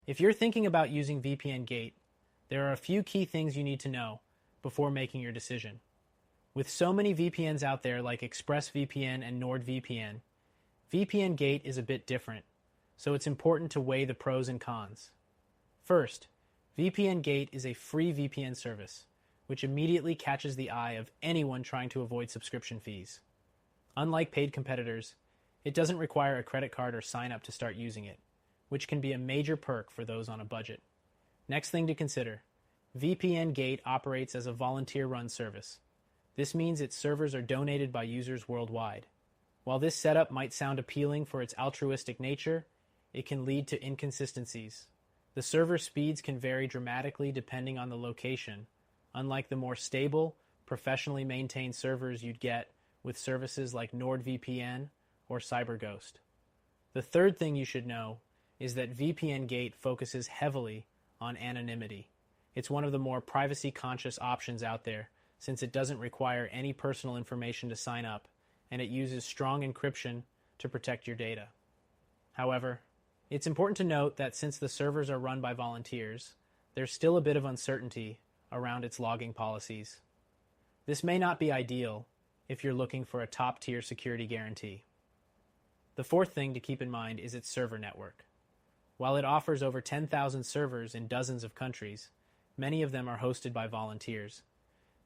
If you're thinking about using VPN Gate, there are a few key things you need to know before making your decision. With so many VPNs out there like ExpressVPN and NordVPN, VPN Gate is a bit different, so it's important to weigh the pros and cons. First, VPN Gate is a free VPN service, which immediately catches the eye of anyone trying to avoid subscription fees. Unlike paid competitors, it doesn't require a credit card or sign up to start using it, which can be a major perk for those on a budget. Next thing to consider, VPN Gate operates as a volunteer-run service. This means its servers are donated by users worldwide. While this setup might sound appealing for its altruistic nature, it can lead to inconsistencies. The server speeds can vary dramatically depending on the location, unlike the more stable, professionally maintained servers you'd get with services like NordVPN or CyberGhost. The third thing you should know is that VPN Gate focuses heavily on anonymity. It's one of the more privacy-conscious options out there, since it doesn't require any personal information to sign up, and it uses strong encryption to protect your data. However, it's important to note that since the servers are run by volunteers, there's still a bit of uncertainty around its logging policies. This may not be ideal if you're looking for a top-tier security guarantee. The fourth thing to keep in mind is its server network. While it offers over 10,000 servers in dozens of countries, many of them are hosted by volunteers,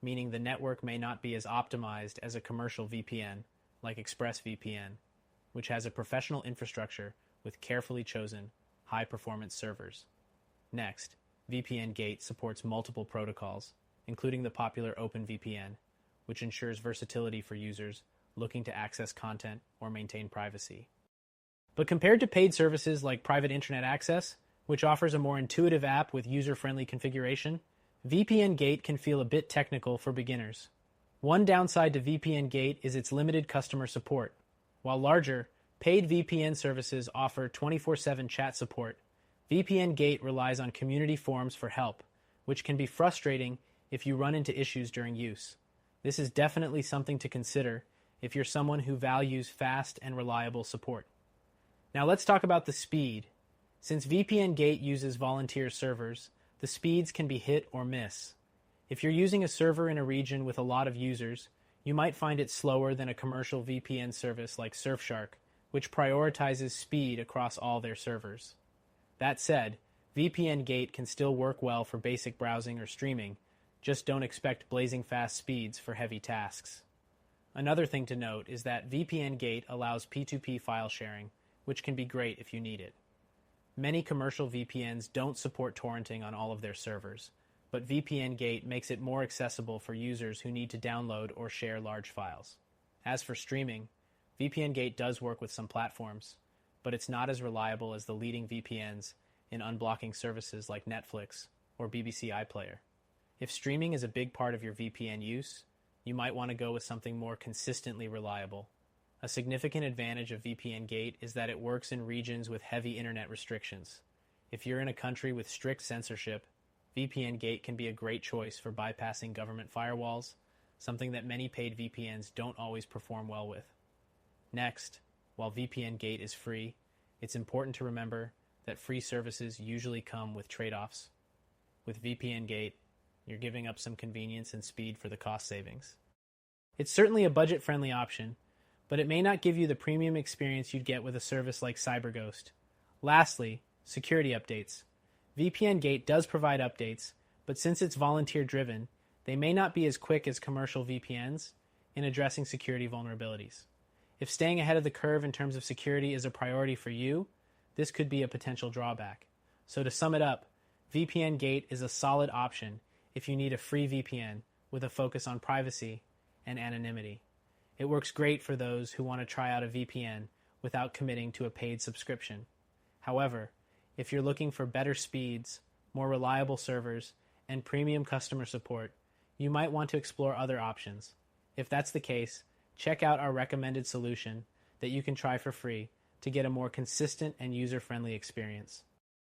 meaning the network may not be as optimized as a commercial VPN like ExpressVPN, which has a professional infrastructure with carefully chosen, high-performance servers. Next, VPN Gate supports multiple protocols, including the popular OpenVPN, which ensures versatility for users looking to access content or maintain privacy. But compared to paid services like private internet access, which offers a more intuitive app with user-friendly configuration, VPN Gate can feel a bit technical for beginners. One downside to VPN Gate is its limited customer support. While larger, paid VPN services offer 24/7 chat support, VPN Gate relies on community forums for help, which can be frustrating if you run into issues during use. This is definitely something to consider if you're someone who values fast and reliable support. Now let's talk about the speed. Since VPN Gate uses volunteer servers, the speeds can be hit or miss. If you're using a server in a region with a lot of users, you might find it slower than a commercial VPN service like Surfshark, which prioritizes speed across all their servers. That said, VPN Gate can still work well for basic browsing or streaming, just don't expect blazing fast speeds for heavy tasks. Another thing to note is that VPN Gate allows P2P file sharing, which can be great if you need it. Many commercial VPNs don't support torrenting on all of their servers, but VPN Gate makes it more accessible for users who need to download or share large files. As for streaming, VPN Gate does work with some platforms, but it's not as reliable as the leading VPNs in unblocking services like Netflix or BBC iPlayer. If streaming is a big part of your VPN use, you might want to go with something more consistently reliable. A significant advantage of VPN Gate is that it works in regions with heavy internet restrictions. If you're in a country with strict censorship, VPN Gate can be a great choice for bypassing government firewalls, something that many paid VPNs don't always perform well with. Next, while VPN Gate is free, it's important to remember that free services usually come with trade-offs. With VPN Gate, you're giving up some convenience and speed for the cost savings. It's certainly a budget-friendly option, but it may not give you the premium experience you'd get with a service like CyberGhost. Lastly, security updates. VPN Gate does provide updates, but since it's volunteer-driven, they may not be as quick as commercial VPNs in addressing security vulnerabilities. If staying ahead of the curve in terms of security is a priority for you, this could be a potential drawback. So to sum it up, VPN Gate is a solid option if you need a free VPN with a focus on privacy and anonymity. It works great for those who want to try out a VPN without committing to a paid subscription. However, if you're looking for better speeds, more reliable servers, and premium customer support, you might want to explore other options. If that's the case, check out our recommended solution that you can try for free to get a more consistent and user-friendly experience.